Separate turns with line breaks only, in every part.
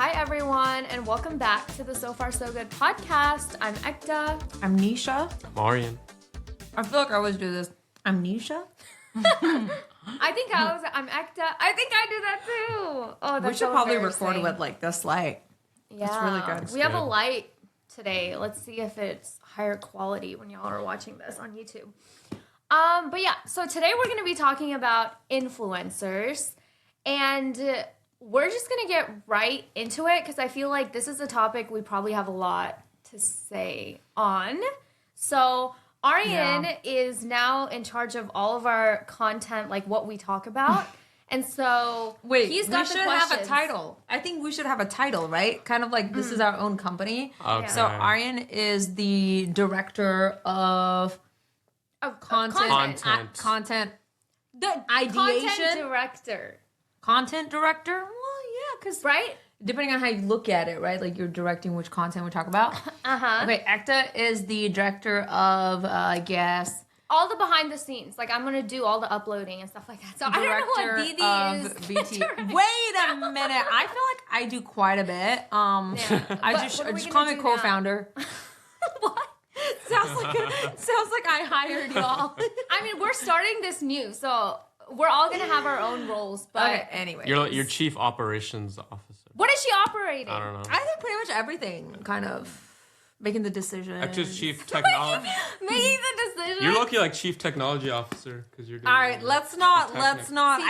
Hi, everyone, and welcome back to the So Far So Good podcast. I'm Ekta.
I'm Nisha.
Marian.
I feel like I always do this. I'm Nisha.
I'm Ekta. I think I do that too. Oh, that's
We should
so
probably
embarrassing.
record with like this light.
Yeah,
That's really good.
We have a
good.
light today. Let's see if it's higher quality when y'all are watching this on YouTube. But yeah, so today we're going to be talking about influencers, and we're just going to get right into it because I feel like this is a topic we probably have a lot to say on. So Aryan is now in charge of all of our content, like what we talk about. And so he's got
we
the
should have a
questions.
title. I think we should have a title, right? Kind of like this is our own company.
Okay.
So Aryan is the director of
Of
Content.
content
The
ideation.
content director,
Content director. Well, yeah, because
right?
depending on how you look at it, right? Like you're directing which content we talk about. Okay, Ekta is the director of, I guess,
All the behind the scenes. Like I'm gonna do all the uploading and stuff like that. So I don't know what Didi is.
BT. Wait a minute. I feel like I do quite a bit.
Yeah.
I
But
just
what are we
just
gonna
call me
do
co-founder.
What?
sounds like I hired y'all.
I mean, we're starting this new, so we're all gonna have our own roles. But
Okay, anyway.
You're chief operations officer.
what is she operating?
I don't know.
I think pretty much everything, kind of making the decision.
Actually, chief technology.
Making the decision.
You're lucky, like chief technology officer, because you're doing.
All right, let's not. I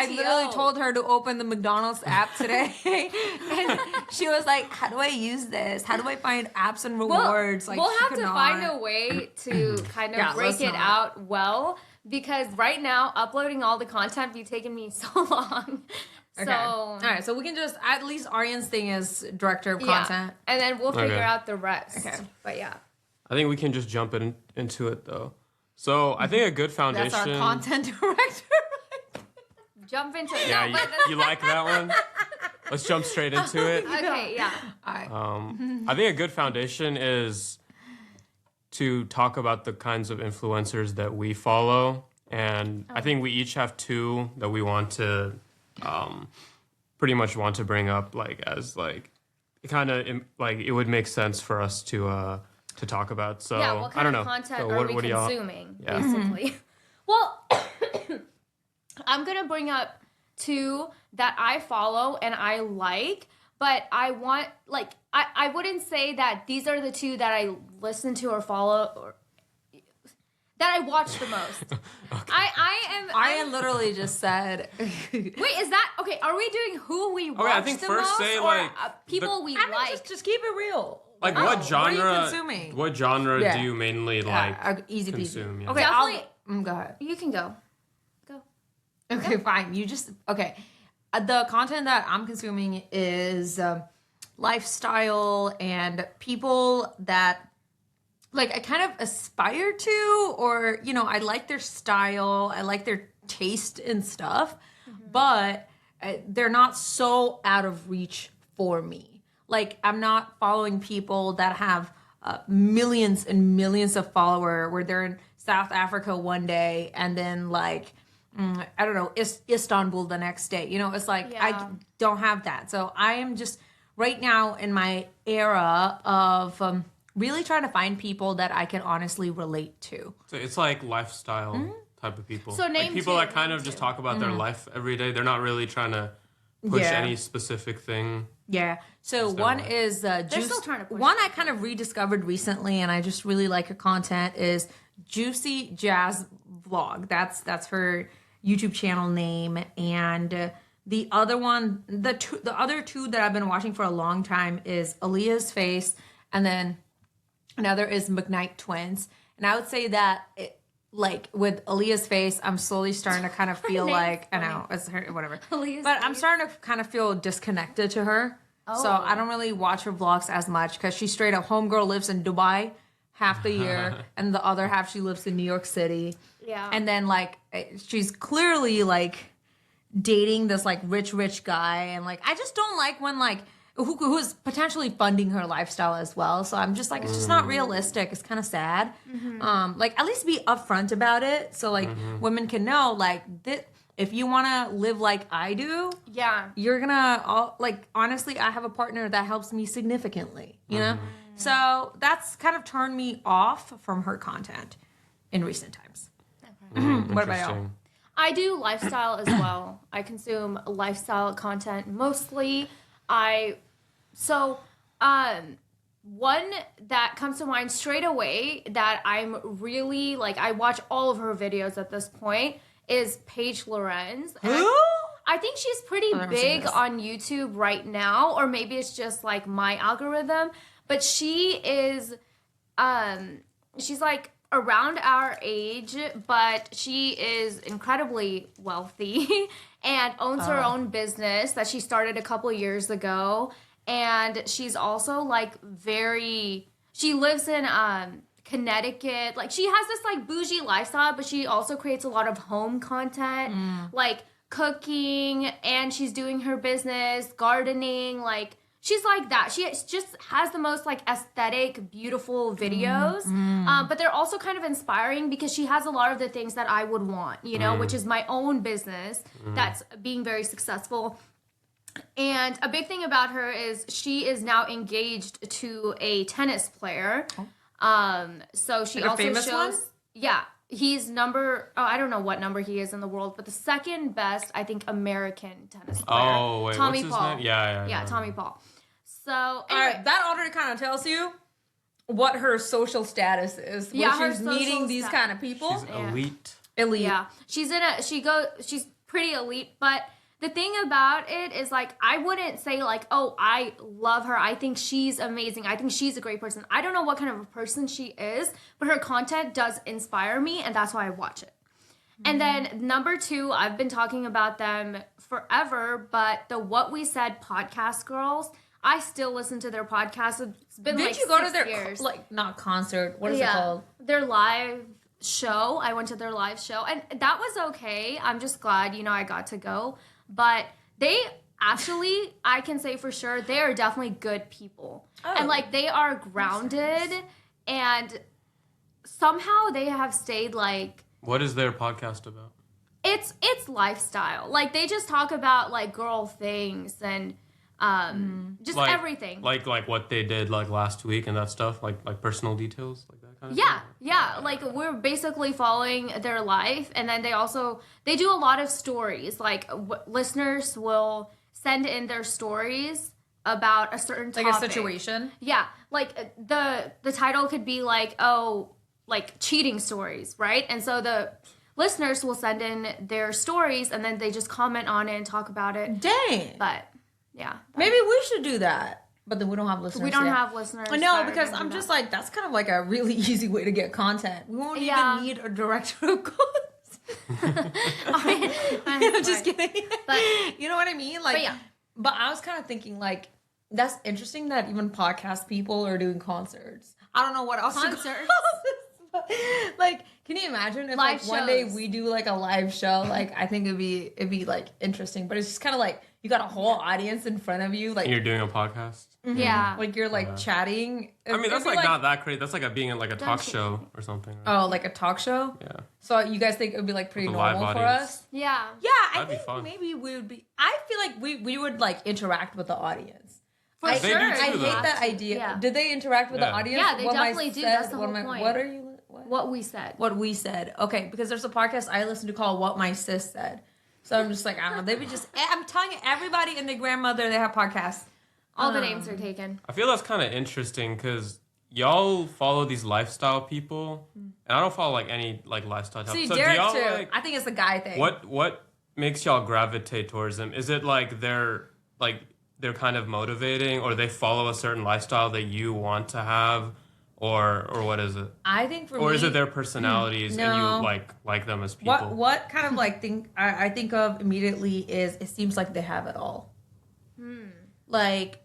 CTO.
literally told her to open the McDonald's app today, and she was like, "How do I use this? How do I find apps and rewards?"
We'll
she
have
could
to
not.
find a way to kind of
Yeah,
break
let's
it
not.
out well, because right now uploading all the content be taking me so long.
Okay.
So
All right, so we can just at least Aryan's thing is director of content.
and then we'll figure
Okay.
out the rest.
Okay.
But yeah.
I think we can just jump into it though. So I think a good foundation.
That's our content director.
Jump into it.
Yeah,
No, but
you like that one? Let's jump straight into it.
okay, yeah.
All right.
I think a good foundation is to talk about the kinds of influencers that we follow, and I think we each have two that we want to, pretty much want to bring up, like as like, kind of like it would make sense for us to talk about. So
Yeah, what
I don't
kind
know.
of content
So
are we
do y'all?
consuming,
Yeah.
basically? Well, I'm going to bring up two that I follow and I like, but I want, like, I wouldn't say that these are the two that I listen to or follow or that I watch the most.
Aryan literally just said.
Wait, is that, okay, are we doing who we watch
I think
the
first
most
say,
or
like,
people we
I mean,
like?
just keep it real.
Like
Oh,
what genre?
What are you consuming?
What genre
Yeah.
do you mainly like
Easy peasy.
consume? Yeah.
Okay,
Definitely-
go ahead.
You can go. Go.
Okay, fine. You just okay. The content that I'm consuming is lifestyle and people that like I kind of aspire to, or I like their style, I like their taste and stuff, but they're not so out of reach for me. Like I'm not following people that have millions and millions of followers where they're in South Africa one day and then like I don't know, Istanbul the next day. It's like I
Yeah.
don't have that. So I am just right now in my era of really trying to find people that I can honestly relate to.
So it's like lifestyle type of people.
So name
like people
two,
that kind
name
of just
two.
talk about their life every day. They're not really trying to push
Yeah.
any specific thing.
Yeah. So
Just
one
don't like-
is Juice.
still trying to push
One I kind of rediscovered recently, and I just really like her content is Juicy Jazz Vlog. That's her YouTube channel name, and the other one, the other two that I've been watching for a long time is Aaliyah's Face, and then another is McKnight Twins. And I would say that like with Aaliyah's Face, I'm slowly starting to kind of feel
name's
like I
funny.
know it's her whatever.
Aaliyah's
But I'm
Face.
starting to kind of feel disconnected to her. So
Oh.
I don't really watch her vlogs as much because she straight up homegirl lives in Dubai half the year and the other half she lives in New York City.
Yeah.
And then like she's clearly like dating this like rich guy, and like I just don't like when like who's potentially funding her lifestyle as well. So I'm just like, it's just not realistic. It's kind of sad. Like at least be upfront about it. So like women can know like that if you want to live like I do,
Yeah.
you're gonna like honestly, I have a partner that helps me significantly, you know? So that's kind of turned me off from her content in recent times. What about y'all?
Interesting.
I do lifestyle as well. I consume lifestyle content mostly. One that comes to mind straight away that I'm really like, I watch all of her videos at this point is Paige Lorenz. And I think she's pretty
never seen
big
this.
on YouTube right now, or maybe it's just like my algorithm. But she is, she's like around our age, but she is incredibly wealthy and owns her own business that she started a couple years ago. And she's also like she lives in Connecticut. Like she has this like bougie lifestyle, but she also creates a lot of home content, like cooking, and she's doing her business, gardening, like she's like that. She just has the most like aesthetic, beautiful videos. But they're also kind of inspiring because she has a lot of the things that I would want, you know, which is my own business that's being very successful. And a big thing about her is she is now engaged to a tennis player. So she
Like a
also
famous
shows,
one?
yeah, he's I don't know what number he is in the world, but the second best, I think, American tennis player.
Oh, wait,
Tommy
what's his
Paul.
name? Yeah.
Yeah, Tommy Paul. So
All
anyway,
right, that already kind of tells you what her social status is.
Yeah,
when
her
she's meeting
social
these
status.
kind of people.
She's elite.
Elite.
yeah, she's pretty elite, but the thing about it is like I wouldn't say like, oh, I love her, I think she's amazing, I think she's a great person. I don't know what kind of a person she is, but her content does inspire me, and that's why I watch it. And then number 2, I've been talking about them forever, but the What We Said podcast girls, I still listen to their podcast. It's been
Did
like
you go to
6
their
years.
like not concert? What is it called?
Their live show. I went to their live show, and that was okay. I'm just glad, you know, I got to go. But they actually, I can say for sure, they are definitely good people.
Oh.
And like they are grounded, and somehow they have stayed like
What is their podcast about?
it's lifestyle. Like they just talk about like girl things and just
Like,
everything.
Like what they did like last week and that stuff, like personal details, like that kind of
Yeah,
thing?
yeah. Like we're basically following their life, and then they do a lot of stories. Like listeners will send in their stories about a certain
Like
topic.
a situation.
Yeah, like the title could be like, oh, like cheating stories, right? And so the listeners will send in their stories, and then they just comment on it and talk about it.
Dang.
But yeah,
Maybe we should do that. But then we don't have listeners.
we don't
yet.
have listeners.
I
that
know,
are
because
gonna do
I'm
that.
just like, that's kind of like a really easy way to get content. We won't
Yeah.
even need a director of content. I'm just kidding.
But
you know what I mean? Like,
But yeah.
But I was kind of thinking, like, that's interesting that even podcast people are doing concerts. I don't know what else. to call
Concerts.
this, but, like, can you imagine if
Live
like one day
shows.
we do like a live show? Like, I think it'd be like interesting. But it's just kind of like you got a whole audience in front of you, like
And you're doing a podcast.
yeah,
like you're like
Yeah.
chatting.
I mean, that's
It'd be
like not that crazy. That's like being in like a talk
Don't you-
show or something. Right?
Oh, like a talk show.
Yeah.
So you guys think it would be like pretty
With a live
normal for
audience.
us?
yeah.
Yeah, I
That'd be
think
fun.
maybe we would be. I feel like we would like interact with the audience.
For
I,
They
sure.
do
I
too,
hate
though.
that idea.
Yeah.
Did they interact with the
Yeah.
audience?
Yeah, they
What
definitely
Mike
do.
said-
That's the
what
whole
Mike-
point.
What are you?
What we said.
What we said. Okay, because there's a podcast I listen to called What My Sis Said. So I'm just like, I don't know. They would just. I'm telling you, everybody and their grandmother, they have podcasts.
All the names are taken.
I feel that's kind of interesting because y'all follow these lifestyle people, and I don't follow like any like lifestyle type.
See,
So
Derek
do y'all
too.
like
I think it's a guy thing.
what makes y'all gravitate towards them? Is it like they're kind of motivating, or they follow a certain lifestyle that you want to have, or what is it?
I think for me.
Or is it their personalities and
no.
you like them as people?
What kind of like think I think of immediately is it seems like they have it all. Like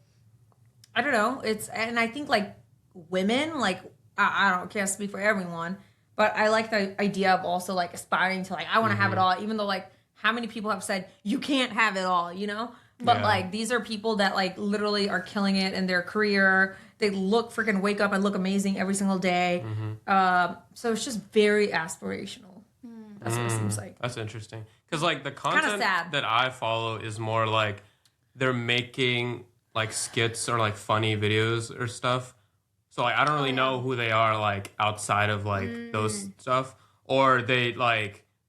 I don't know. And I think like women, like I don't can't speak for everyone, but I like the idea of also like aspiring to like I want to have it all, even though like how many people have said you can't have it all, you know? But
Yeah.
like these are people that like literally are killing it in their career. They wake up and look amazing every single day. So it's just very aspirational. That's what it seems like.
That's interesting. Because like the content
sad.
that I follow is more like they're making like skits or like funny videos or stuff. So like I don't really know who they are like outside of like those stuff. Or they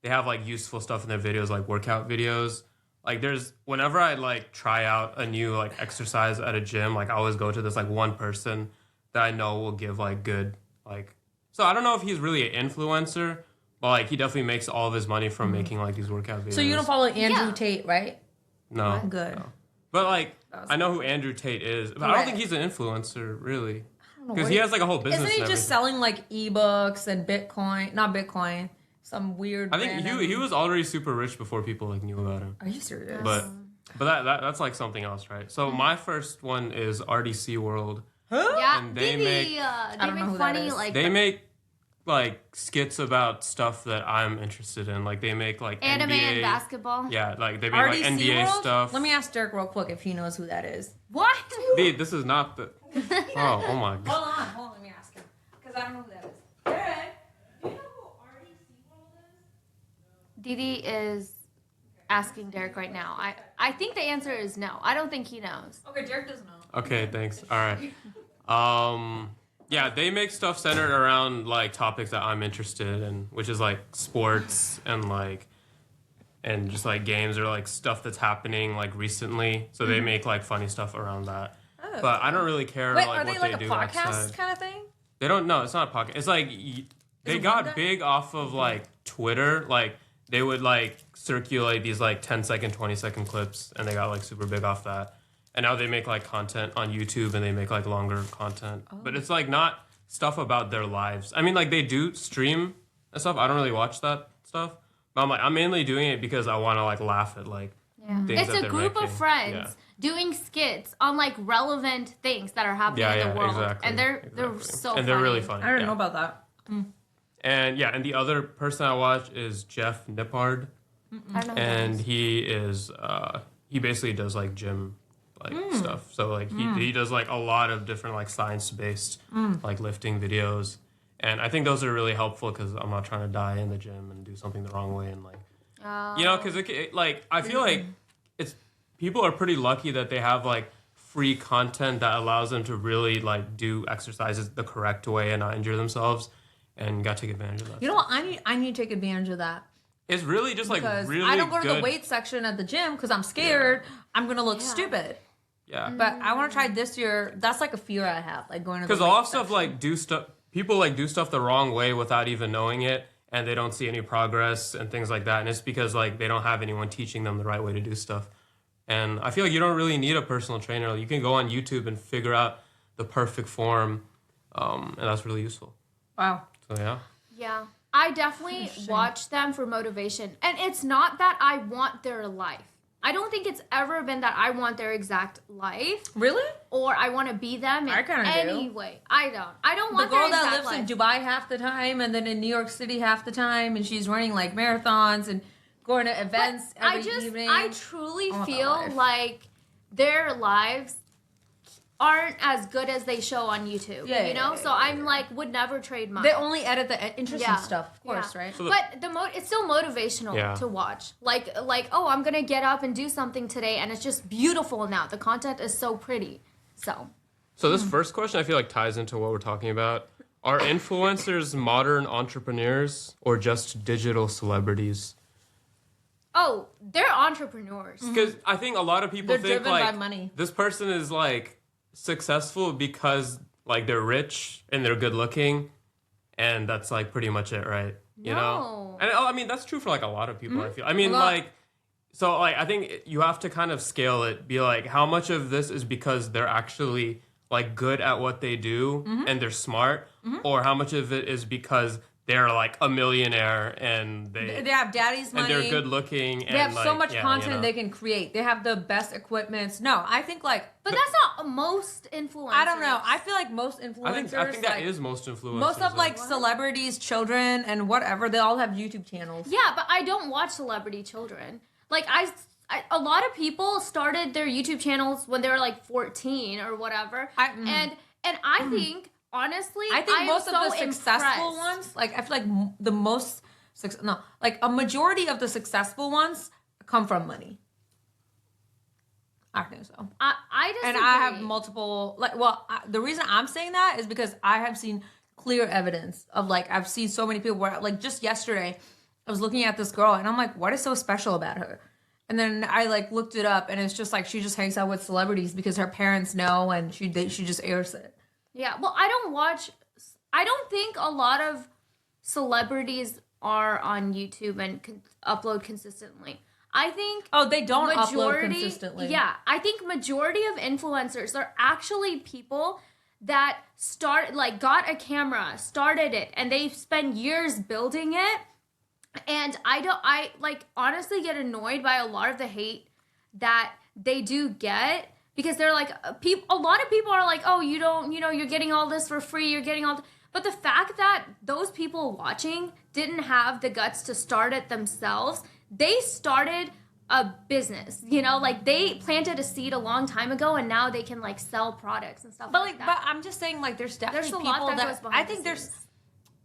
have like useful stuff in their videos like workout videos. Like there's whenever I like try out a new like exercise at a gym, like I always go to this like one person that I know will give like good like. So I don't know if he's really an influencer, but like he definitely makes all of his money from making like these workout videos.
So you don't follow Andrew
Yeah.
Tate, right?
No.
Good.
No. But like I know who Andrew Tate is, but I don't think he's an influencer really. Because he has like a whole business.
Isn't he
and
just
everything.
selling like ebooks and Bitcoin? Not Bitcoin. Some weird.
I think
random-
he was already super rich before people like knew about him.
Are you serious?
But that's like something else, right? So my first one is RDC World.
Yeah,
And they
they
make-
they
don't know
make
who that
funny
is.
like
They make like skits about stuff that I'm interested in. Like they make like
anime
NBA,
and basketball.
Yeah, like they make like
RDC
NBA
World?
stuff.
Let me ask Derek real quick if he knows who that is.
What?
Dude, this is not the. Oh my god.
Hold on. Let me ask him because I don't know who that is. Derek, do you know who RDC World is?
Didi is asking Derek right now. I think the answer is no. I don't think he knows.
Okay, Derek doesn't know.
Okay, thanks. All right. Yeah, they make stuff centered around like topics that I'm interested in, which is like sports and just like games or like stuff that's happening like recently. So they make like funny stuff around that.
Oh.
But I don't really care
Wait,
like
are
what
they like a
do
podcast
outside.
kind of thing?
They don't know. It's not a podcast. It's like they
it
got
one guy?
big off of like Twitter. Like they would like circulate these like 10-second, 20-second clips, and they got like super big off that. And now they make like content on YouTube and they make like longer content. But it's like not stuff about their lives. I mean, like they do stream and stuff. I don't really watch that stuff. But I'm mainly doing it because I want to like laugh at like things
It's
that
a
they're
group
making.
of friends
Yeah.
doing skits on like relevant things that are happening in the world,
exactly.
and they're
Exactly.
so
and they're really funny.
I don't
yeah.
know about that.
And yeah, and the other person I watch is Jeff Nippard.
I don't know.
And he is he basically does like gym like stuff. So like he does like a lot of different like science based like lifting videos, and I think those are really helpful because I'm not trying to die in the gym and do something the wrong way and like you know because like I feel like it's people are pretty lucky that they have like free content that allows them to really like do exercises the correct way and not injure themselves, and got to take advantage of that.
You know what? I need to take advantage of that.
It's really just like
Because
really
I don't go to the
good-
weight section at the gym because I'm scared I'm gonna look stupid.
Yeah.
But I want to try this year. That's like a fear I have, like going to the
Because a
weight
lot of stuff
section.
like do stuff people like do stuff the wrong way without even knowing it, and they don't see any progress and things like that, and it's because like they don't have anyone teaching them the right way to do stuff. And I feel like you don't really need a personal trainer. You can go on YouTube and figure out the perfect form, and that's really useful.
Wow.
So yeah.
Yeah, I definitely watch them for motivation, and it's not that I want their life. I don't think it's ever been that I want their exact life
Really?
or I want to be them in
I kinda do.
any way. I don't
The
want
girl
their
that
exact
lives
life.
in Dubai half the time and then in New York City half the time, and she's running like marathons and going to events
But
every evening.
I truly
want that
feel
life.
like their lives aren't as good as they show on YouTube.
Yeah,
you know, so I'm like would never trade mine.
They only edit the interesting
Yeah.
stuff, of course,
Yeah.
right?
So the-
But it's still motivational
Yeah.
to watch. Like oh, I'm gonna get up and do something today, and it's just beautiful now. The content is so pretty. So
So this first question I feel like ties into what we're talking about. Are influencers modern entrepreneurs or just digital celebrities?
they're entrepreneurs.
Because I think a lot of people
They're
think
driven
like
by money.
this person is like successful because like they're rich and they're good looking, and that's like pretty much it, right? You know,
No.
and I mean that's true for like a lot of people. I feel. I mean,
A lot.
like, so like I think you have to kind of scale it. Be like, how much of this is because they're actually like good at what they do and they're smart, or how much of it is because they're like a millionaire and
They have daddy's money.
and they're good looking.
They have so much content
you know.
they can create. They have the best equipments. No, I think like
But that's not most influencers.
I don't know. I feel like most influencers.
I think that
like,
is most influencers.
most of
though.
like celebrities, children, and whatever. They all have YouTube channels.
Yeah, but I don't watch celebrity children. Like a lot of people started their YouTube channels when they were like 14 or whatever. And I think honestly,
I think
am
most of
so
the successful
impressed.
ones, like I feel like the most no, like a majority of the successful ones come from money. I think so.
I disagree.
And I have multiple, the reason I'm saying that is because I have seen clear evidence of, like, I've seen so many people where, like, just yesterday, I was looking at this girl and I'm like, what is so special about her? And then I, like, looked it up and it's just like she just hangs out with celebrities because her parents know and she just airs it.
Yeah, well, I don't think a lot of celebrities are on YouTube and upload consistently. I think
they don't upload consistently.
Yeah, I think majority of influencers are actually people that got a camera, started it, and they spend years building it. And I honestly get annoyed by a lot of the hate that they do get, because they're like, a lot of people are like, oh, you're getting all this for free, you're getting all but the fact that those people watching didn't have the guts to start it themselves, they started a business, like they planted a seed a long time ago and now they can like sell products and stuff like that.
But I'm just saying, like, there's definitely
a
people
lot that goes behind the scenes.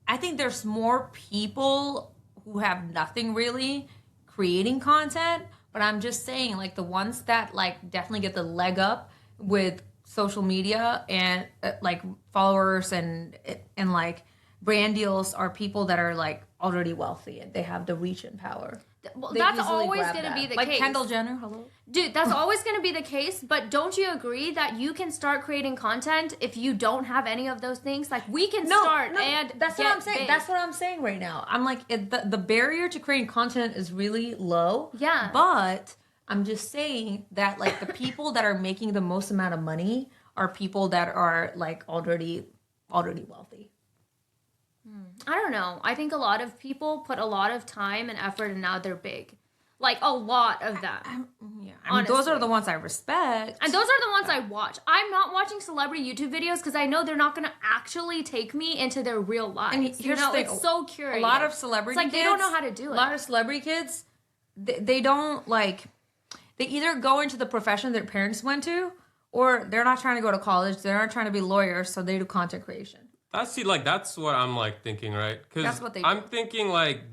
I think there's more people who have nothing really creating content, but I'm just saying, like, the ones that like definitely get the leg up with social media and like followers and like brand deals are people that are like already wealthy and they have the reach and power.
Well, that's always going to be the
case. Like
Kendall
Jenner, hello?
Dude, that's always going to be the case, but don't you agree that you can start creating content if you don't have any of those things? Like, we can start and
that's what I'm saying.
Big.
That's what I'm saying right now. I'm like, the barrier to creating content is really low.
Yeah.
But I'm just saying that, like, the people that are making the most amount of money are people that are, like, already wealthy.
I don't know. I think a lot of people put a lot of time and effort and now they're big. Like, a lot of them.
I mean, those are the ones I respect.
And those are the ones I watch. I'm not watching celebrity YouTube videos because I know they're not going to actually take me into their real lives.
And here's the thing.
It's so curious.
A lot of celebrity
kids, they don't know how to do it.
A lot of celebrity kids, they don't, like, they either go into the profession their parents went to, or they're not trying to go to college. They're not trying to be lawyers, so they do content creation.
That's what I'm like thinking, right?
That's what they do.
I'm thinking like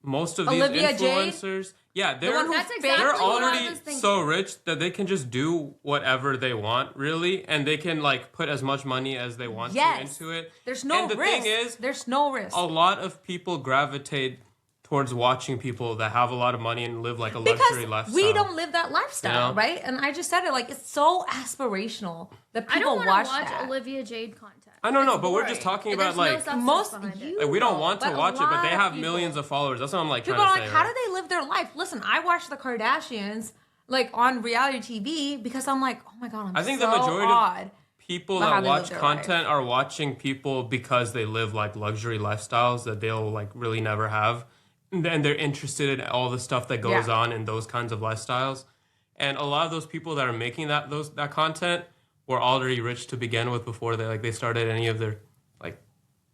most of these
Olivia
influencers,
Jade?
they're already so rich that they can just do whatever they want, really, and they can like put as much money as they want to into it.
There's no risk.
Thing is,
there's no risk.
A lot of people gravitate towards watching people that have a lot of money and live like a luxury lifestyle.
We don't live that lifestyle, right? And I just said it, like, it's so aspirational that people
I don't want
watch
to watch
that.
Olivia Jade content.
I don't know, but we're just talking about like
most
like, we don't want to watch it, but they have millions of followers. That's what I'm like trying to say.
People are like, how do they live their life? Listen, I watch the Kardashians like on reality TV because I'm like, oh my god,
I think the majority of people that watch content are watching people because they live like luxury lifestyles that they'll like really never have. And they're interested in all the stuff that goes on in those kinds of lifestyles. And a lot of those people that are making that content were already rich to begin with before they started any of their like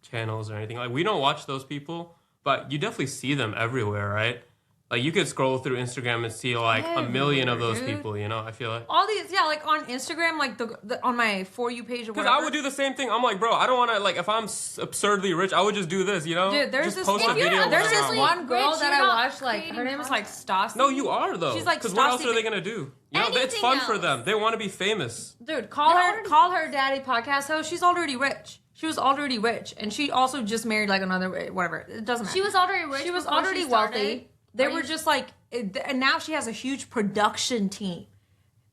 channels or anything. Like, we don't watch those people, but you definitely see them everywhere, right? Like, you could scroll through Instagram and see like a million of those people, I feel like.
All these, like on Instagram, like the on my For You page or whatever.
Because I would do the same thing. I'm like, bro, I don't want to, like, if I'm absurdly rich, I would just do this,
Dude, there's
just
this,
post a video.
There's this one girl
rich,
that I watched, like, her name is like Stassi.
No, you are though.
She's like,
because what else are they gonna do? It's fun for them. They want to be famous.
Dude, call her daddy podcast host. She's already rich. She was already rich, and she also just married like another whatever. It doesn't matter.
She was already rich.
She was already wealthy. They were just like, and now she has a huge production team,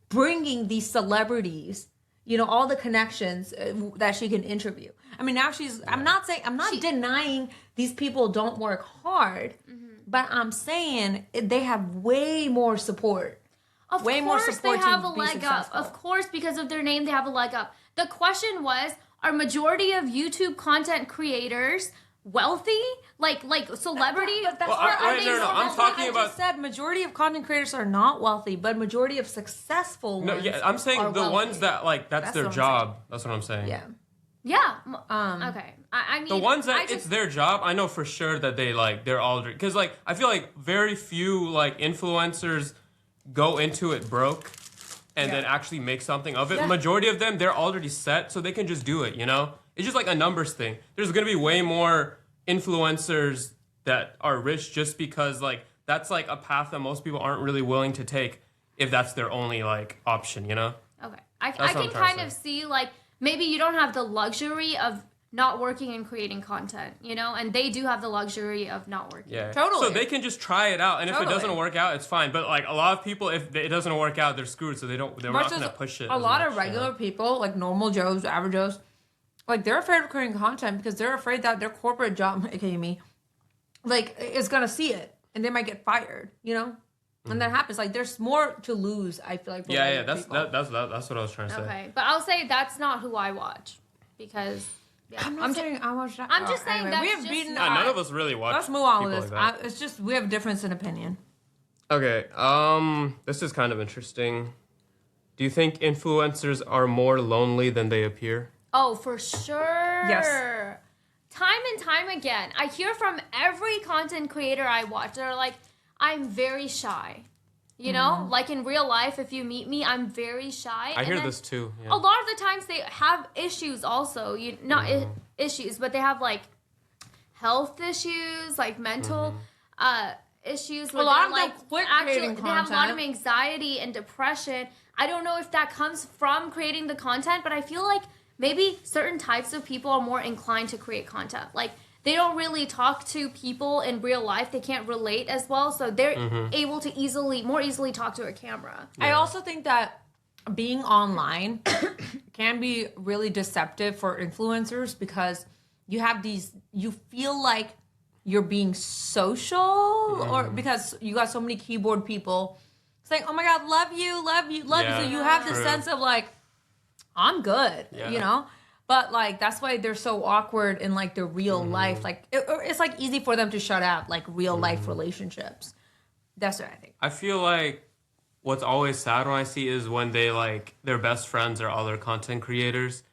bringing these celebrities, all the connections that she can interview. I mean, now she's. I'm not denying these people don't work hard, but I'm saying they have way more support.
Of course, they have a leg up. Of course, because of their name, they have a leg up. The question was, are majority of YouTube content creators wealthy? Like celebrity?
But that's
I'm talking about.
I just said majority of content creators are not wealthy, but majority of successful ones.
No, I'm saying the ones that like that's their job. That's what I'm saying.
Yeah. Okay. I mean,
the ones that it's their job, I know for sure that they're already, because like I feel like very few like influencers go into it broke and then actually make something of it. Yeah. Majority of them, they're already set, so they can just do it, It's just like a numbers thing. There's going to be way more influencers that are rich just because like that's like a path that most people aren't really willing to take if that's their only like option, you know?
Okay. I
what I'm
can
trying to
kind
say.
of see, like, maybe you don't have the luxury of not working and creating content, you know? And they do have the luxury of not working.
Yeah.
Totally.
So they can just try it out, and if it
Totally.
doesn't work out, it's fine. But like a lot of people, if it doesn't work out, they're screwed. So they're not
Versus
going to push it.
a
as
lot
much,
of
you know?
regular people, like normal Joes, average Joes, like they're afraid of creating content because they're afraid that their corporate job, aka me, like is gonna see it and they might get fired, you know? And that happens. Like there's more to lose, I feel like. For
Yeah,
regular
that's
people.
that's what I was trying to say.
Okay. But I'll say that's not who I watch because, yeah.
I'm saying I watch that.
I'm just saying
anyway,
that's
we have
just
beaten.
not-
None of us really watch.
Let's move on
people
with this.
like that.
It's just we have a difference in opinion.
Okay, this is kind of interesting. Do you think influencers are more lonely than they appear?
Oh, for sure.
Yes.
Time and time again, I hear from every content creator I watch. They're like, I'm very shy. You know, like in real life, if you meet me, I'm very shy.
I
And
hear
then
this too. Yeah.
A lot of the times they have issues also. Issues, but they have like health issues, like mental issues. Where
lot
they're,
of them quit creating
they have a lot of
content.
anxiety and depression. I don't know if that comes from creating the content, but I feel like maybe certain types of people are more inclined to create content. Like they don't really talk to people in real life. They can't relate as well, so they're able to more easily talk to a camera.
I also think that being online can be really deceptive for influencers because you have you feel like you're being social or because you got so many keyboard people saying, oh my God, love you, love you, love
Yeah,
you. So you have this
true.
sense of like, I'm good,
Yeah.
you know? But like, that's why they're so awkward in like the real life. Like it's like easy for them to shut out like real life relationships. That's what I think.
I feel like what's always sad when I see is when they like their best friends are other content creators,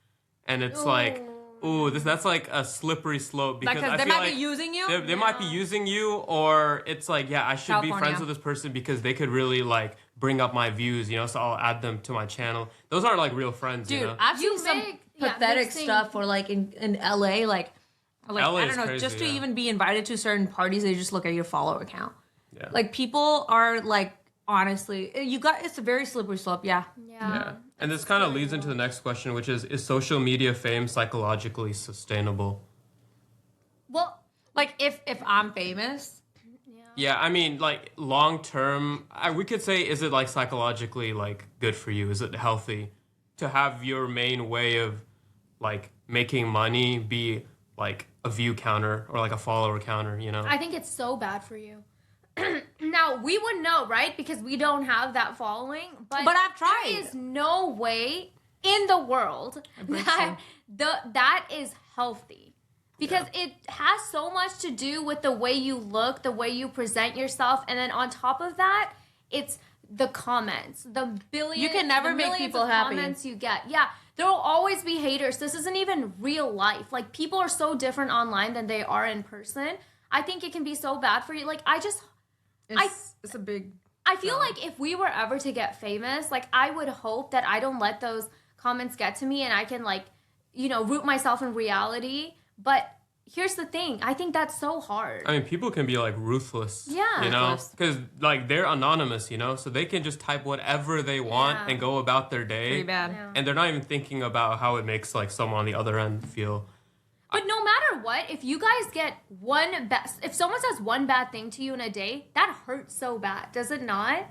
and it's like, ooh, that's like a slippery slope because
Because
I
they
feel
might
like
be using you.
they might be using you, or it's like, yeah, I should be
California.
friends with this person because they could really like bring up my views, you know, so I'll add them to my channel. Those aren't like real friends,
Dude,
you know.
I've
You
seen some
make- yeah,
pathetic
mixing-
stuff or like in LA, like
LA
I
is
don't know,
crazy,
just to
yeah.
even be invited to certain parties, they just look at your follower count.
Yeah.
Like people are like, honestly, it's a very slippery slope. Yeah.
Yeah. And this kind of leads into the next question, which is social media fame psychologically sustainable?
Well,
Like if I'm famous,
Yeah, I mean, like long term, we could say, is it like psychologically like good for you? Is it healthy to have your main way of like making money be like a view counter or like a follower counter? You know?
I think it's so bad for you. Now, we would know, right? Because we don't have that following. But
I've tried.
There is no way in the world that that is healthy. Because it has so much to do with the way you look, the way you present yourself, and then on top of that, it's the comments, the billions.
You can never
the
make
millions
people
of
happy.
Comments you get, yeah. There will always be haters. This isn't even real life. Like people are so different online than they are in person. I think it can be so bad for you. Like
it's a big.
I feel like if we were ever to get famous, like I would hope that I don't let those comments get to me and I can like, root myself in reality. But here's the thing. I think that's so hard.
I mean, people can be like ruthless.
Yeah.
You know?
Ruthless.
Because like they're anonymous, you know? So they can just type whatever they want
Yeah.
and go about their day.
Pretty bad.
Yeah.
And they're not even thinking about how it makes like someone on the other end feel.
But no matter what, if you guys get if someone says one bad thing to you in a day, that hurts so bad. Does it not?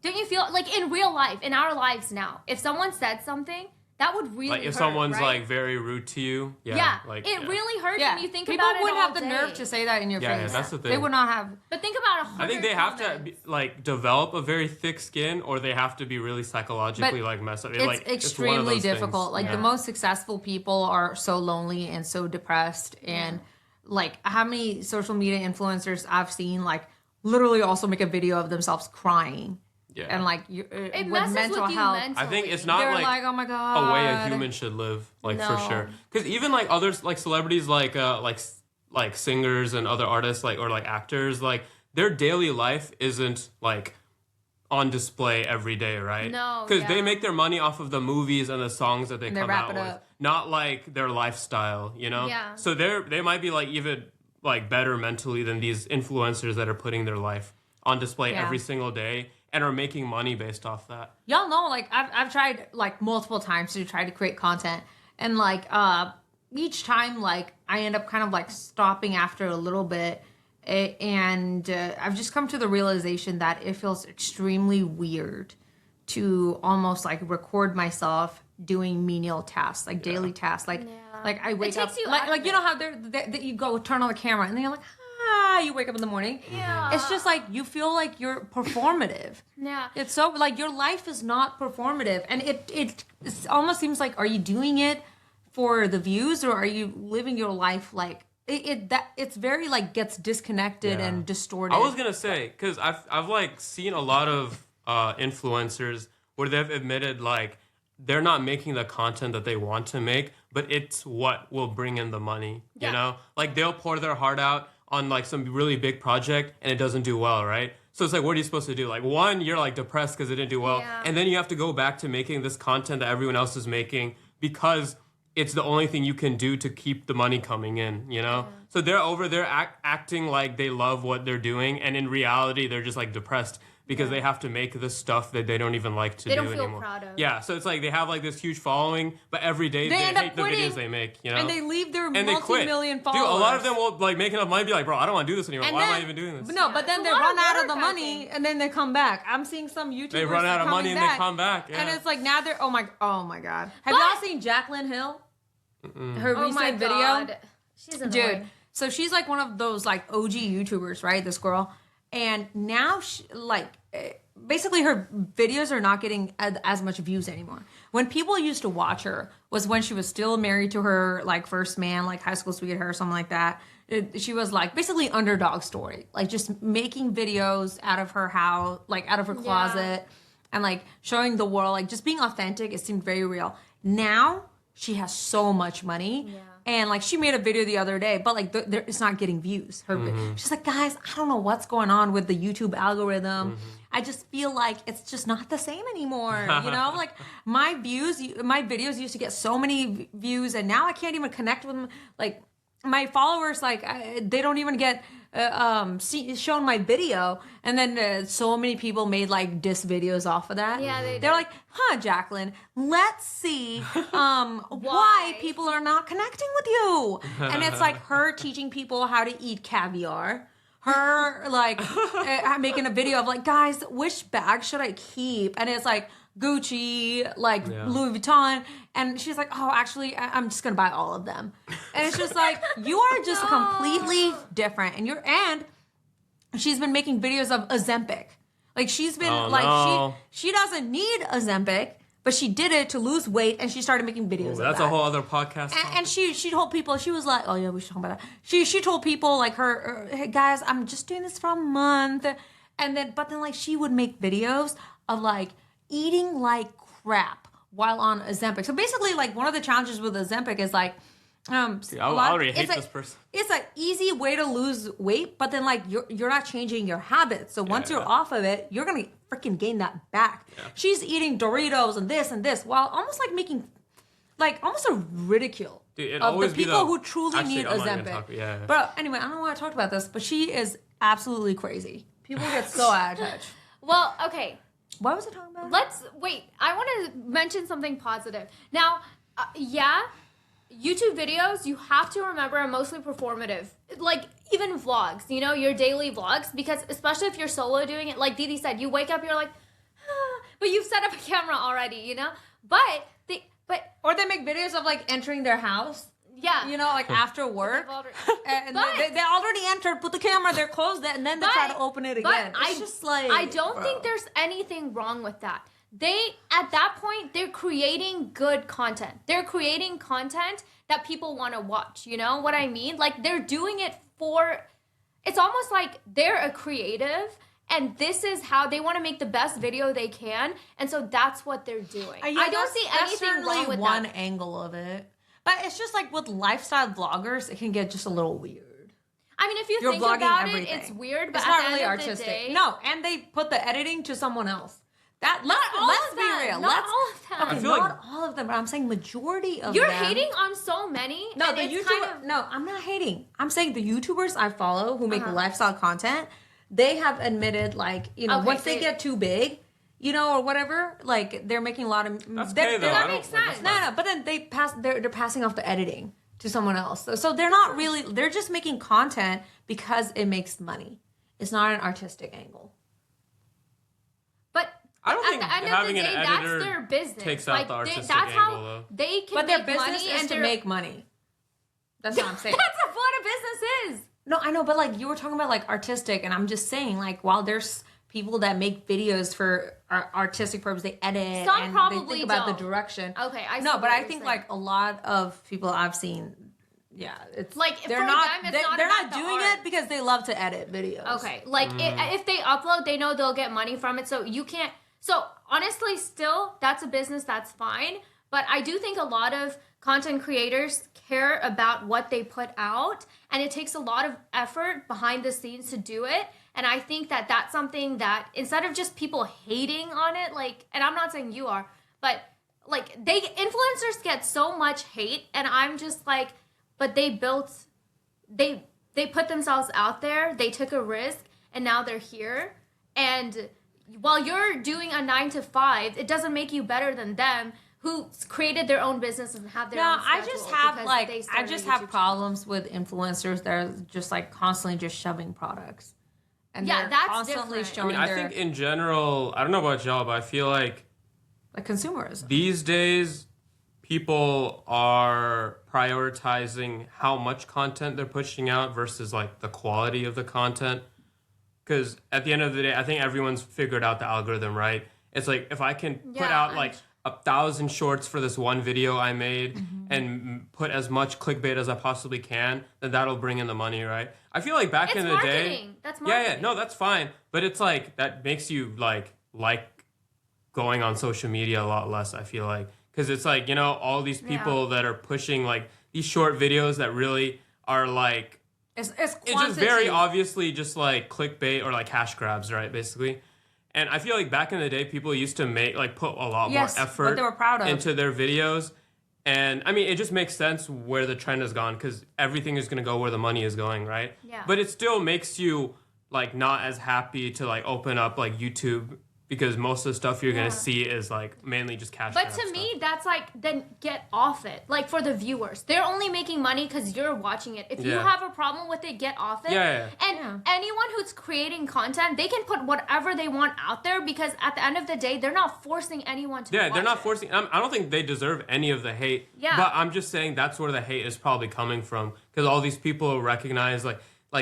Don't you feel like in real life, in our lives now, if someone said something, that would really
Like if
hurt,
someone's
right?
like very rude to you. Yeah.
Yeah,
Like,
it
yeah.
really hurts
Yeah.
when you think
People
about it
wouldn't
all
have the
day.
nerve to say that in your
Yeah,
face.
yeah, that's the
They
thing.
would not have.
But think about
I think they have to like develop a very thick skin, or they have to be really psychologically
But
like messed up.
It's
Like, one of
extremely
those things.
difficult. Like
Yeah.
the most successful people are so lonely and so depressed. And like how many social media influencers I've seen like literally also make a video of themselves crying.
Yeah.
And like
It
with
messes
mental
with you
health.
mentally.
I think it's not
They're
like,
like, oh my god,
a way a human should live, like for
No.
sure. Because even like others, like celebrities, like singers and other artists, like or like actors, like their daily life isn't like on display every day, right?
No,
because they
yeah.
make their money off of the movies and the songs that they
And they
come
wrap
out
it
with,
up.
not like their lifestyle, you know.
Yeah.
So they might be like even like better mentally than these influencers that are putting their life on display
Yeah.
every single day and are making money based off that.
Y'all know, like I've tried like multiple times to try to create content, and like each time like I end up kind of like stopping after a little bit, and I've just come to the realization that it feels extremely weird to almost like record myself doing menial tasks, like daily tasks, like I wake up
takes you
like
out
like
of
you know how that you go turn on the camera and then you're like you wake up in the morning.
Yeah.
It's just like you feel like you're performative.
Yeah.
It's so like your life is not performative, and it almost seems like, are you doing it for the views, or are you living your life like it's very like gets disconnected
Yeah.
and distorted.
I was gonna say, because I've like seen a lot of influencers where they've admitted like they're not making the content that they want to make, but it's what will bring in the money.
Yeah.
You know, like they'll pour their heart out on like some really big project and it doesn't do well, right? So it's like, what are you supposed to do? Like, one, you're like depressed because it didn't do well,
Yeah.
and then you have to go back to making this content that everyone else is making because it's the only thing you can do to keep the money coming in, you know? So they're over there acting like they love what they're doing, and in reality, they're just like depressed because they have to make this stuff that they don't even like to
They
do
don't feel
anymore.
proud of.
Yeah, so it's like they have like this huge following, but every day
They
they
end up
hate the
quitting,
videos they make, you know?
and they leave their
And they quit.
multi-million followers.
Dude, a lot of them will like make enough money and be like, bro, I don't want to do this anymore.
And
Why am
then-
I even doing this?
But no, but then
it's
they
a lot
run
of
out of
work,
the
I
money
think.
and then they come back. I'm seeing some YouTubers
They run out of money and
back,
they come back. Yeah.
and it's like now they're oh my god. Have y'all seen Jaclyn Hill? Her
Oh my
recent video.
God. She's annoying.
Dude, so she's like one of those like OG YouTubers, right? This girl, and now she, like basically her videos are not getting as much views anymore. When people used to watch her was when she was still married to her like first man, like high school sweetheart or something like that. She was like basically underdog story, like just making videos out of her house, like out of her closet, and like showing the world, like just being authentic. It seemed very real. Now she has so much money.
Yeah.
And like she made a video the other day, but like it's not getting views. She's like, guys, I don't know what's going on with the YouTube algorithm. I just feel like it's just not the same anymore. You know, like my videos used to get so many views, and now I can't even connect with them. Like my followers, like they don't even get shown my video, and then so many people made like diss videos off of that.
Yeah, they
they're
did.
like, huh, Jaclyn, let's see why people are not connecting with you. And it's like her teaching people how to eat caviar. Her like making a video of like, guys, which bag should I keep? And it's like Gucci, like Louis Vuitton, and she's like, oh, actually, I'm just gonna buy all of them. And it's just like you are just completely different, and she's been making videos of Ozempic. Like she's been she doesn't need Ozempic, but she did it to lose weight, and she started making videos.
That's
of
a
that.
whole other podcast.
And she told people, she was like, oh yeah, we should talk about that. She told people like hey guys, I'm just doing this for a month, and then like she would make videos of like eating like crap while on Ozempic. So basically, like one of the challenges with Ozempic is like,
I already hate this person.
It's an easy way to lose weight, but then like you're not changing your habits. So once you're off of it, you're gonna freaking gain that back. Yeah. She's eating Doritos and this while almost like making like almost a ridicule of the people who truly need Ozempic. But anyway, I don't know why I talked about this, but she is absolutely crazy. People get so out of touch.
Well, okay.
What was I talking about?
Let's wait. I want to mention something positive. Now, YouTube videos, you have to remember, are mostly performative. Like, even vlogs, you know, your daily vlogs, because especially if you're solo doing it, like Didi said, you wake up, you're like, but you've set up a camera already, you know?
Or they make videos of, like, entering their house.
Yeah.
You know, like, after work. And they already entered, put the camera there, closed it, and then they try to open it again. It's just like,
I don't think there's anything wrong with that. At that point, they're creating good content. They're creating content that people want to watch. You know what I mean? Like, they're doing it it's almost like they're a creative, and this is how they want to make the best video they can. And so that's what they're doing. I don't see anything wrong with
one
that.
angle of it. But it's just like with lifestyle vloggers, it can get just a little weird.
I mean, if you're
You're
thinking
vlogging
about
everything.
it, it's weird, but
it's
at
not
the
really
end
artistic.
Of the day,
No, and they put the editing to someone else.
all
Let's
of
be
them.
real.
Not all of them.
Okay,
I feel
not
like
all of of them, but I'm saying majority of
You're
them.
hating on so many.
No,
and
the
it's
YouTuber.
kind of,
No, I'm not hating. I'm saying the YouTubers I follow who make
Uh-huh.
lifestyle content, they have admitted, like, you know,
Okay,
once
so
they get too big, you know, or whatever, like, they're making a lot of.
That's okay, though.
That
I don't-
makes
like,
sense.
that's
No,
fine.
no, but then they're passing off the editing to someone else. So they're not really, they're just making content because it makes money. It's not an artistic angle.
but
I don't
at
think
the end of
having
the
an
day,
editor
that's their business.
takes out the
they-
artistic
that's
angle,
how
though.
they can
But their
make
business
money
is
and
to make money. That's what I'm saying.
That's what a business is.
No, I know, but like you were talking about like artistic, and I'm just saying like while there's people that make videos for artistic purpose, they edit
Some
and they
probably
think about
don't.
the direction.
Okay, I see
no,
what
but I
you're
think
saying.
like a lot of people I've seen, yeah, it's
Like, for
they're
them,
not
it's
they're,
not
they're not
about the
doing
art.
it because they love to edit videos.
Okay, like if they upload, they know they'll get money from it. So you can't. So honestly, still, that's a business. That's fine. But I do think a lot of content creators care about what they put out, and it takes a lot of effort behind the scenes to do it. And I think that that's something that instead of just people hating on it, like, and I'm not saying you are, but like influencers get so much hate, and I'm just like, but they put themselves out there, they took a risk, and now they're here. And while you're doing a 9 to 5, it doesn't make you better than them who created their own business and have their
No,
own
I
schedule
just have
because
like
they
I
started
just
a
have
YouTube
problems with influencers that are just like constantly just shoving products. And
Yeah,
they're
that's
constantly
different.
showing
I
their
think in general, I don't know about y'all, but I feel like
like consumerism.
these days people are prioritizing how much content they're pushing out versus like the quality of the content. Because at the end of the day, I think everyone's figured out the algorithm, right? It's like if I can put
Yeah,
out like 1,000 shorts for this one video I made and put as much clickbait as I possibly can, then that'll bring in the money, right? I feel like back
It's
in the day,
marketing. That's
yeah,
marketing.
no, that's fine, but it's like that makes you like going on social media a lot less. I feel like because it's like, you know, all these people that are pushing like these short videos that really are like
It's
it's just
quantity.
very obviously just like clickbait or like cash grabs, right? Basically. And I feel like back in the day, people used to put a lot
Yes,
more
what
effort
they were proud of.
into their videos. And I mean, it just makes sense where the trend has gone because everything is going to go where the money is going, right?
Yeah.
But it still makes you like not as happy to like open up like YouTube because most of the stuff you're going to see is like mainly just cash
But
grab
to
stuff.
me, that's like, then get off it. Like for the viewers, they're only making money because you're watching it. If you
Yeah.
have a problem with it, get off it.
Yeah.
And anyone who's creating content, they can put whatever they want out there because at the end of the day, they're not forcing anyone to.
Yeah,
watch
they're not
it.
forcing. I don't think they deserve any of the hate.
Yeah.
But I'm just saying that's where the hate is probably coming from because all these people recognize like,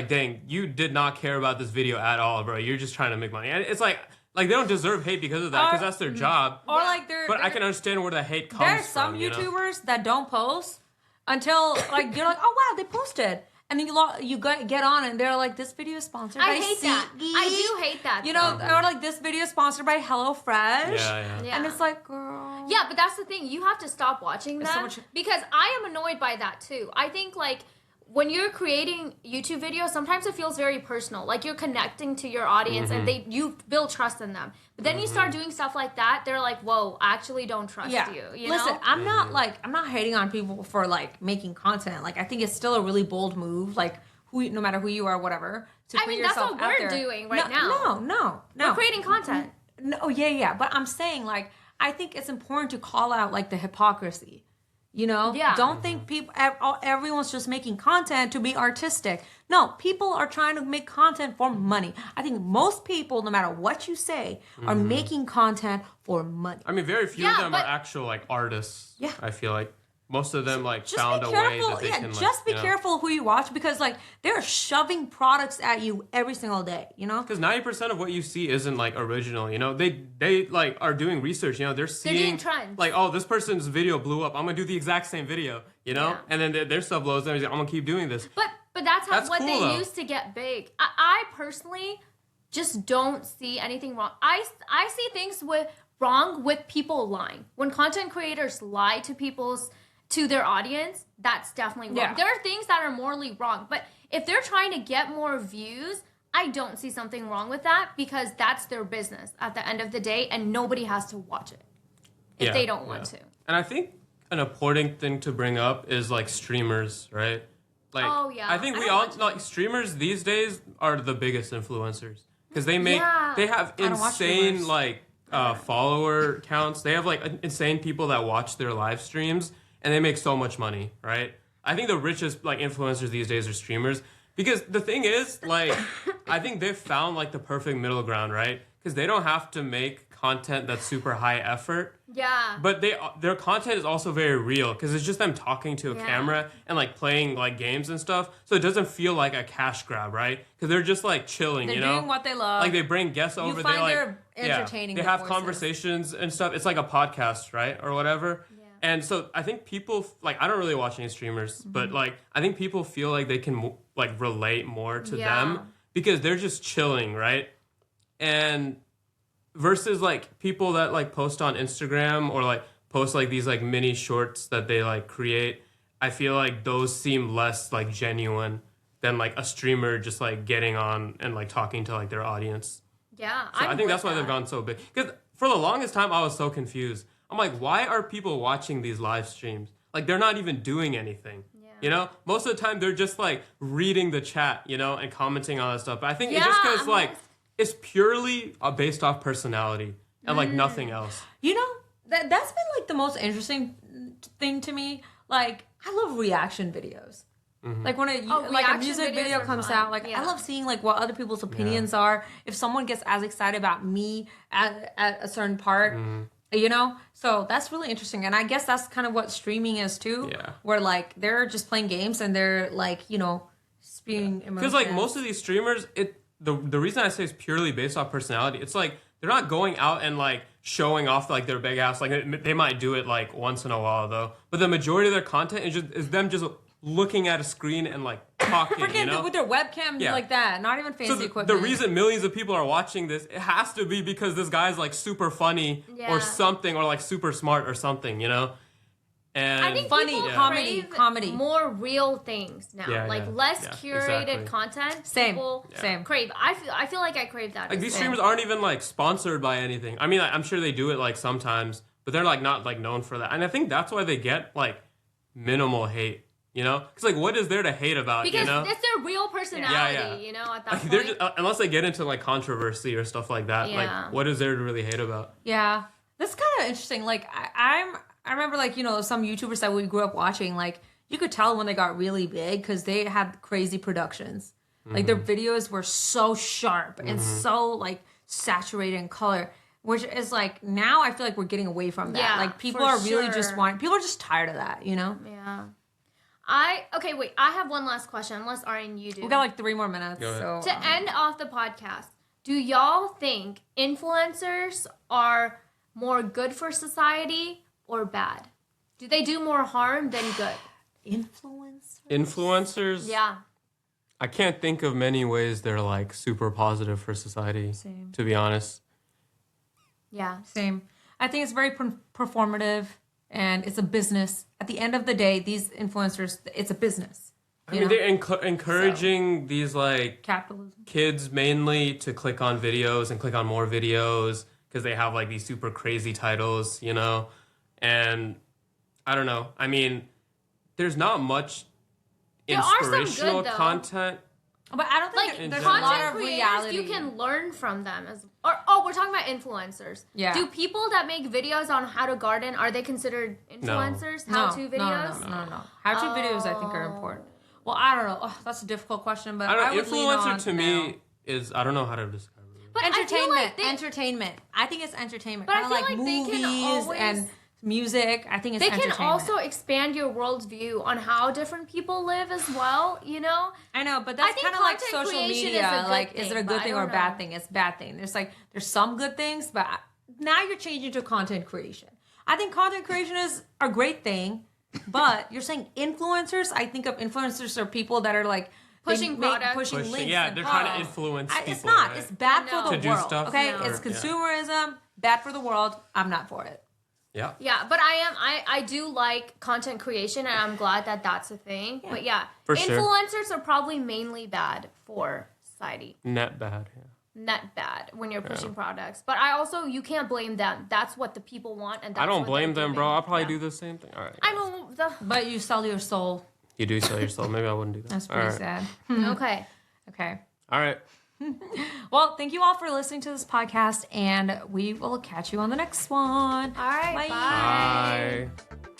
dang, you did not care about this video at all, bro. You're just trying to make money, and it's like they don't deserve hate because of that because that's their job.
Or
Yeah.
like they're
But I can understand where the hate comes
there's some
from. You know?
YouTubers that don't post until like you're like, oh wow, they posted, and then you get on and they're like, this video is sponsored by
I hate that.
CE.
I do hate that.
You know,
though.
or like this video is sponsored by HelloFresh.
Yeah.
Yeah.
And it's like, girl.
Yeah, but that's the thing. You have to stop watching
It's so
that
much-
because I am annoyed by that too. I think like when you're creating YouTube videos, sometimes it feels very personal. Like you're connecting to your audience and you build trust in them. But then you start doing stuff like that, they're like, "Whoa, I actually don't trust you." You
Listen,
know?
I'm not hating on people for like making content. Like I think it's still a really bold move. Like no matter who you are, whatever. To
I
put
mean, that's
yourself
what
out
we're
there.
doing right
No,
now.
no.
We're creating content.
No, yeah. But I'm saying like I think it's important to call out like the hypocrisy. You know,
Yeah.
don't think people everyone's just making content to be artistic. No, people are trying to make content for money. I think most people, no matter what you say, are making content for money.
I mean, very few
Yeah,
of them
but-
are actual like artists.
Yeah.
I feel like most of them like
Just
found
be
a way
careful.
that they
Yeah,
can.
just be
like,
careful who you watch because like they're shoving products at you every single day. You know.
Because 90% of what you see isn't like original, you know. They like are doing research, you know. They're seeing
doing trends.
like, oh, this person's video blew up. I'm gonna do the exact same video, you know.
Yeah.
And then their stuff blows up. I'm gonna keep doing this.
But that's how
That's
what
cool,
they
though.
use to get big. I personally just don't see anything wrong. I see things wrong with people lying. When content creators lie to their audience, that's definitely wrong.
Yeah.
There are things that are morally wrong, but if they're trying to get more views, I don't see something wrong with that because that's their business at the end of the day, and nobody has to watch it if
Yeah,
they don't want
yeah.
to.
And I think an important thing to bring up is like streamers, right? Like,
Oh, yeah.
I think
I
we
don't
all
watch
like streamers these days are the biggest influencers because they
Yeah.
have
I don't watch
insane
streamers.
like follower counts. They have like insane people that watch their live streams and they make so much money, right? I think the richest like influencers these days are streamers because the thing is like I think they've found like the perfect middle ground, right? Because they don't have to make content that's super high effort.
Yeah.
But their content is also very real because it's just them talking to a
Yeah.
camera and like playing like games and stuff. So it doesn't feel like a cash grab, right? Because they're just like chilling,
They're
you know,
doing what they love.
like they bring guests over.
find
They like
they're entertaining
They
the
have
voices.
conversations and stuff. It's like a podcast, right, or whatever.
Yeah.
And so I think people like I don't really watch any streamers,
Mm-hmm.
but like I think people feel like they can like relate more to
Yeah.
them because they're just chilling, right? And versus like people that like post on Instagram or like post like these like mini shorts that they like create, I feel like those seem less like genuine than like a streamer just like getting on and like talking to like their audience.
Yeah.
So I think that's why they've
gone.
gone so big. Because for the longest time I was so confused. I'm like, why are people watching these live streams? Like they're not even doing anything.
Yeah.
You know, most of the time they're just like reading the chat, you know, and commenting on that stuff. But I think it's
Yeah,
just because
I'm
like
like-
it's purely based off personality and like nothing
Mm.
else.
You know, that's been like the most interesting thing to me. Like, I love reaction videos.
Mm-hmm.
Like when
Oh,
like a
reaction
music
videos
video
are
comes
fun.
out, like
Yeah.
I love seeing like what other people's opinions are. If someone gets as excited about me at a certain part,
Mm-hmm.
you know. So that's really interesting, and I guess that's kind of what streaming is too.
Yeah.
Where like they're just playing games and they're like spewing emotions.
Because like most of these streamers, the reason I say it's purely based off personality, it's like they're not going out and like showing off like their big ass. Like they might do it like once in a while though, but the majority of their content is them just looking at a screen and like talking. You
freaking
know?
with their webcam
Yeah.
like that, not even fancy
So the
equipment.
reason millions of people are watching this, it has to be because this guy's like super funny
Yeah.
or something, or like super smart or something, you know? And
I think
Funny,
people
comedy,
crave
comedy.
more real things now,
Yeah,
like
yeah,
less
yeah,
curated
exactly.
content.
Same,
People
same.
crave. I feel like I crave that.
like
as
these
well.
streamers aren't even like sponsored by anything. I mean, like, I'm sure they do it like sometimes, but they're like not like known for that. And I think that's why they get like minimal hate, you know? Because like what is there to hate about,
because
you know?
it's their real personality.
Yeah.
You know, at that
Like
point.
they're just, unless they get into like controversy or stuff like that,
Yeah.
like what is there to really hate about?
Yeah, that's kind of interesting. Like I remember like some YouTubers that we grew up watching. Like you could tell when they got really big because they had crazy productions. Like their videos were so sharp and so like saturated in color. Which is like now I feel like we're getting away from that.
Yeah,
Like people
for
are really
sure.
just people are just tired of that.
Yeah. Okay, wait. I have one last question. Unless Arian, you do.
We got like 3 more minutes.
Go ahead.
So
To end off the podcast, do y'all think influencers are more good for society or bad? Do they do more harm than good?
influence.
Influencers?
Yeah.
I can't think of many ways they're like super positive for society,
Same.
to be honest.
Yeah.
Same. I think it's very performative and it's a business. At the end of the day, these influencers, it's a business.
I mean,
know?
they're encouraging these like
Capitalism.
kids mainly to click on videos and click on more videos because they have like these super crazy titles, you know? And I don't know. I mean, there's not much
There are some good,
inspirational
though.
content.
But I don't
Like
think there's a
general.
lot
content
of
creators,
reality.
you can learn from them as. Or we're talking about influencers.
Yeah.
Do people that make videos on how to garden are they considered influencers? How-to videos?
No. How-to videos, I think, are important. Well, I don't know. Oh, that's a difficult question, but
I
I
don't
would lean on
influencer to
no.
me is I don't know how to describe it.
But I feel
Entertainment.
like they,
Entertainment. I think it's entertainment.
But I
Kinda
feel
like
like they
movies
can always-
and music. I think it's
they can
entertainment.
also expand your worldview on how different people live as well. You know.
I know, but
I
that's
think
kind of like
content
social
creation is
media.
a good
Like, is
thing,
it a
but
good
I
thing or a
don't
bad
know.
thing? It's a bad thing. There's some good things, but now you're changing to content creation. I think content creation is a great thing, but you're saying influencers. I think of influencers are people that are like they
Pushing
make-
products.
pushing links.
Yeah,
and
they're trying to
products.
influence people.
It's not.
right?
It's bad
No.
for the
To do
world.
stuff
Okay,
No.
it's
Yeah.
consumerism. Bad for the world. I'm not for it.
Yeah.
Yeah, but I do like content creation, and I'm glad that that's a thing. But yeah,
For sure.
influencers are probably mainly bad for society.
Net bad. Yeah.
net bad when you're pushing products. But you can't blame them. That's what the people want, and that's
I don't
what
blame
they're
them, bro.
giving.
I'll probably
Yeah.
do the same thing. All right.
I know the.
But you sell your soul.
You do sell yourself. Maybe I wouldn't do that.
That's
All
pretty
right.
sad.
Okay.
Okay.
All right.
Well, thank you all for listening to this podcast, and we will catch you on the next one.
All right.
Bye.
Bye.
Bye.